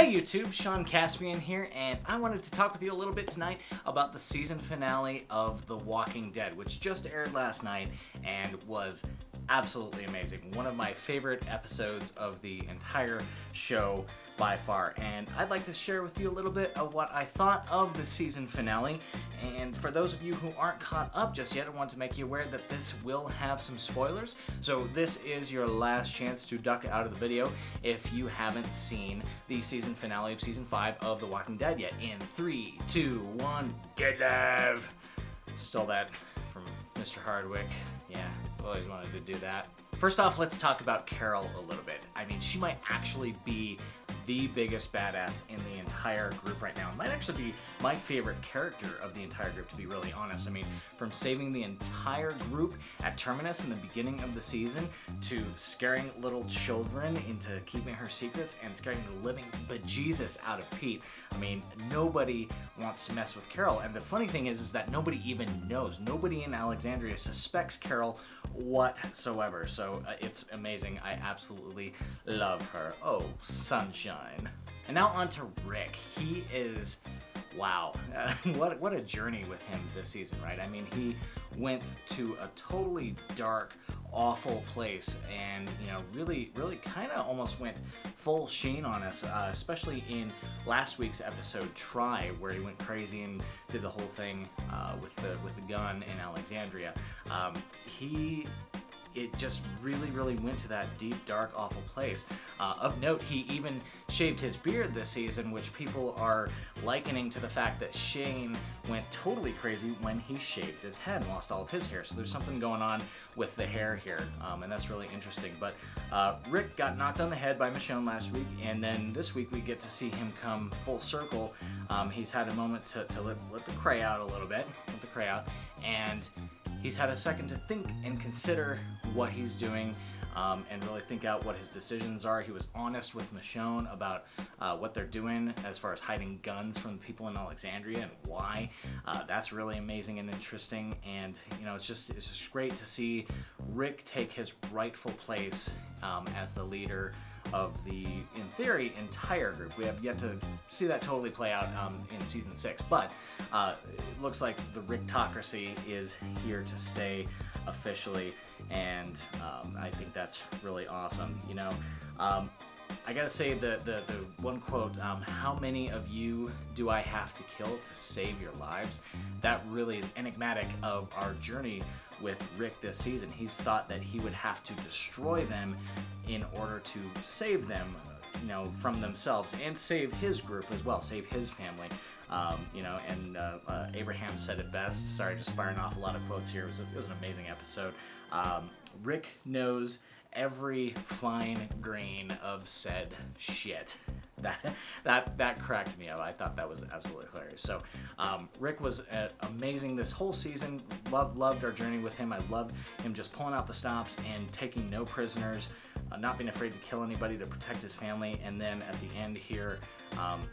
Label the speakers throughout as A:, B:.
A: Hey YouTube, Sean Caspian here, and I wanted to talk with you a little bit tonight about the season finale of The Walking Dead, which just aired last night and was absolutely amazing. One of my favorite episodes of the entire show by far, and I'd like to share with you a little bit of what I thought of the season finale. And for those of you who aren't caught up just yet, I want to make you aware that this will have some spoilers, so this is your last chance to duck out of the video if you haven't seen the season finale of season 5 of The Walking Dead yet. In 3, 2, 1, Dead Live! Stole that from Mr. Hardwick. Yeah, always wanted to do that. First off, let's talk about Carol a little bit. I mean, she might actually be the biggest badass in the entire group right now. It might actually be my favorite character of the entire group, to be really honest. I mean, from saving the entire group at Terminus in the beginning of the season, to scaring little children into keeping her secrets, and scaring the living bejesus out of Pete. I mean, nobody wants to mess with Carol. And the funny thing is that nobody even knows. Nobody in Alexandria suspects Carol whatsoever. So it's amazing. I absolutely love her. Oh, sunshine. And now on to Rick. He is, wow, what a journey with him this season, right? I mean, he went to a totally dark, awful place, and really kind of almost went full Shane on us, especially in last week's episode Try, where he went crazy and did the whole thing with the gun in Alexandria. It just really went to that deep, dark, awful place. Of note, he even shaved his beard this season, which people are likening to the fact that Shane went totally crazy when he shaved his head and lost all of his hair. So there's something going on with the hair here, and that's really interesting. But Rick got knocked on the head by Michonne last week, and then this week we get to see him come full circle. He's had a moment to let the cray out a little bit, and he's had a second to think and consider what he's doing, and really think out what his decisions are. He was honest with Michonne about what they're doing as far as hiding guns from the people in Alexandria and why. That's really amazing and interesting, and it's just great to see Rick take his rightful place as the leader of the, in theory, entire group. We have yet to see that totally play out in season 6, but it looks like the Ricktocracy is here to stay officially, and I think that's really awesome. I gotta say the one quote, how many of you do I have to kill to save your lives? That really is enigmatic of our journey with Rick this season. He's thought that he would have to destroy them in order to save them, from themselves, and save his group as well, save his family. Abraham said it best. Sorry, just firing off a lot of quotes here. It was an amazing episode. Rick knows every fine grain of said shit. That cracked me up. I thought that was absolutely hilarious. So Rick was amazing this whole season. Loved our journey with him. I loved him just pulling out the stops and taking no prisoners, not being afraid to kill anybody to protect his family, and then at the end here,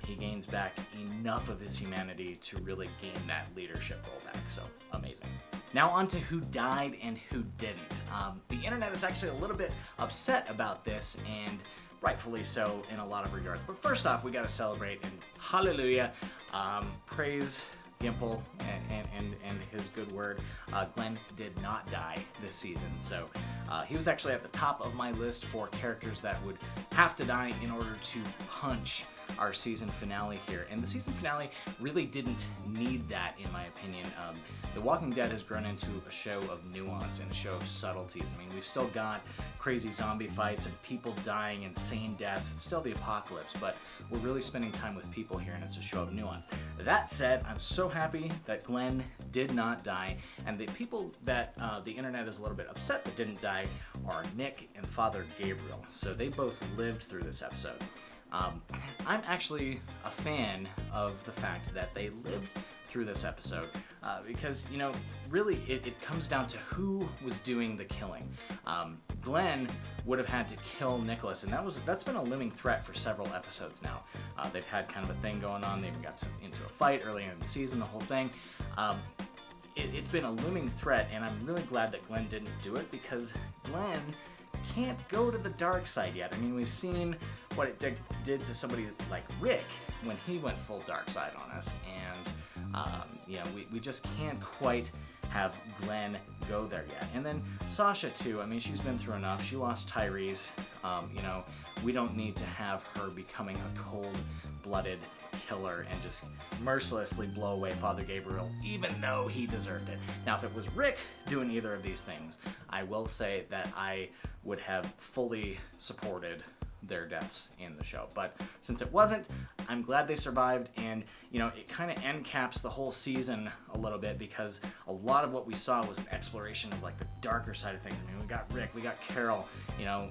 A: he gains back enough of his humanity to really gain that leadership role back. So amazing. Now on to who died and who didn't. The internet is actually a little bit upset about this, and rightfully so in a lot of regards. But first off, we got to celebrate and hallelujah, praise Gimple and his good word. Glenn did not die this season, so he was actually at the top of my list for characters that would have to die in order to punch our season finale here. And the season finale really didn't need that, in my opinion. The Walking Dead has grown into a show of nuance and a show of subtleties. I mean, we've still got crazy zombie fights and people dying, insane deaths. It's still the apocalypse, but we're really spending time with people here, and it's a show of nuance. That said, I'm so happy that Glenn did not die, and the people that the internet is a little bit upset that didn't die are Nick and Father Gabriel. So they both lived through this episode. I'm actually a fan of the fact that they lived through this episode because, really it comes down to who was doing the killing. Glenn would have had to kill Nicholas, and that's been a looming threat for several episodes now. They've had kind of a thing going on. They even got into a fight earlier in the season, the whole thing. It's been a looming threat, and I'm really glad that Glenn didn't do it, because Glenn can't go to the dark side yet. I mean, we've seen what it did to somebody like Rick when he went full dark side on us. And, you know, we just can't quite have Glenn go there yet. And then Sasha too, I mean, she's been through enough. She lost Tyrese. You know, we don't need to have her becoming a cold-blooded killer and just mercilessly blow away Father Gabriel, even though he deserved it. Now, if it was Rick doing either of these things, I will say that I would have fully supported their deaths in the show. But since it wasn't, I'm glad they survived, and you know, it kind of end caps the whole season a little bit, because a lot of what we saw was an exploration of like the darker side of things. I mean, we got Rick, we got Carol, you know,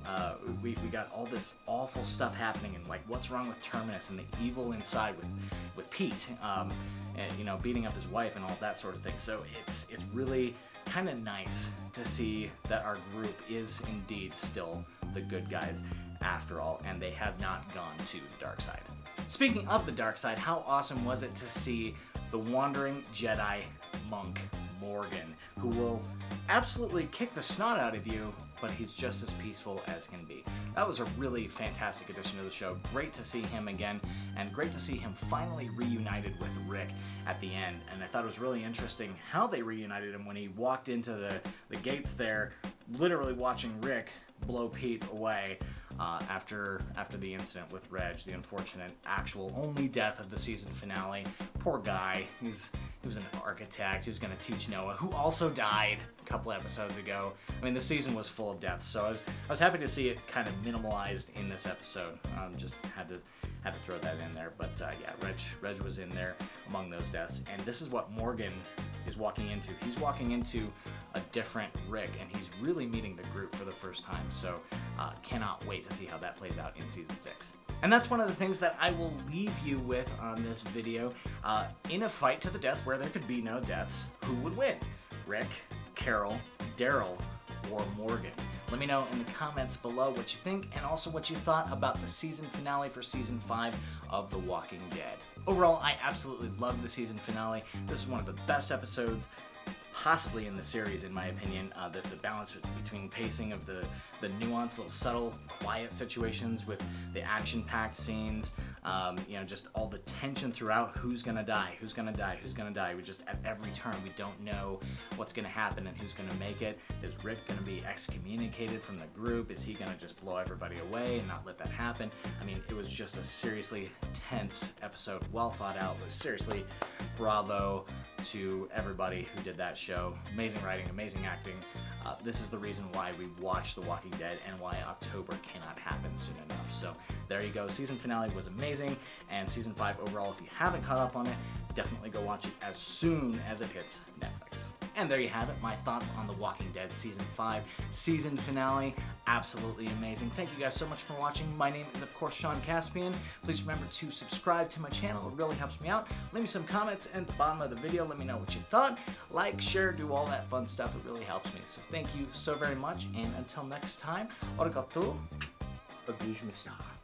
A: we got all this awful stuff happening, and like what's wrong with Terminus and the evil inside with Pete, and you know, beating up his wife and all that sort of thing. So it's really kind of nice to see that our group is indeed still the good guys after all, and they have not gone to the dark side. Speaking of the dark side, how awesome was it to see the wandering Jedi monk Morgan, who will absolutely kick the snot out of you, but he's just as peaceful as can be. That was a really fantastic addition to the show. Great to see him again, and great to see him finally reunited with Rick at the end. And I thought it was really interesting how they reunited him when he walked into the gates there, literally watching Rick blow Pete away after the incident with Reg, the unfortunate actual only death of the season finale. Poor guy. He was an architect. He was going to teach Noah, who also died a couple episodes ago. I mean, the season was full of deaths, so I was happy to see it kind of minimalized in this episode. Just had to throw that in there. But yeah, Reg was in there among those deaths, and this is what Morgan is walking into. He's walking into a different Rick, and he's really meeting the group for the first time. So cannot wait to see how that plays out in season 6. And that's one of the things that I will leave you with on this video. In a fight to the death where there could be no deaths, who would win? Rick, Carol, Daryl, or Morgan? Let me know in the comments below what you think, and also what you thought about the season finale for season 5 of The Walking Dead. Overall, I absolutely loved the season finale. This is one of the best episodes possibly in the series, in my opinion. The balance between pacing of the nuanced, little subtle, quiet situations with the action-packed scenes, you know, just all the tension throughout. Who's gonna die? Who's gonna die? Who's gonna die? We just, at every turn, we don't know what's gonna happen and who's gonna make it. Is Rick gonna be excommunicated from the group? Is he gonna just blow everybody away and not let that happen? I mean, it was just a seriously tense episode, well thought out. It was seriously bravo to everybody who did that show. Amazing writing, amazing acting. This is the reason why we watch The Walking Dead and why October cannot happen soon enough. So there you go. Season finale was amazing, and season 5 overall, if you haven't caught up on it, definitely go watch it as soon as it hits Netflix. And there you have it, my thoughts on The Walking Dead Season 5 season finale. Absolutely amazing. Thank you guys so much for watching. My name is, of course, Sean Caspian. Please remember to subscribe to my channel. It really helps me out. Leave me some comments at the bottom of the video. Let me know what you thought. Like, share, do all that fun stuff. It really helps me. So thank you so very much. And until next time, obrigado. Beijo,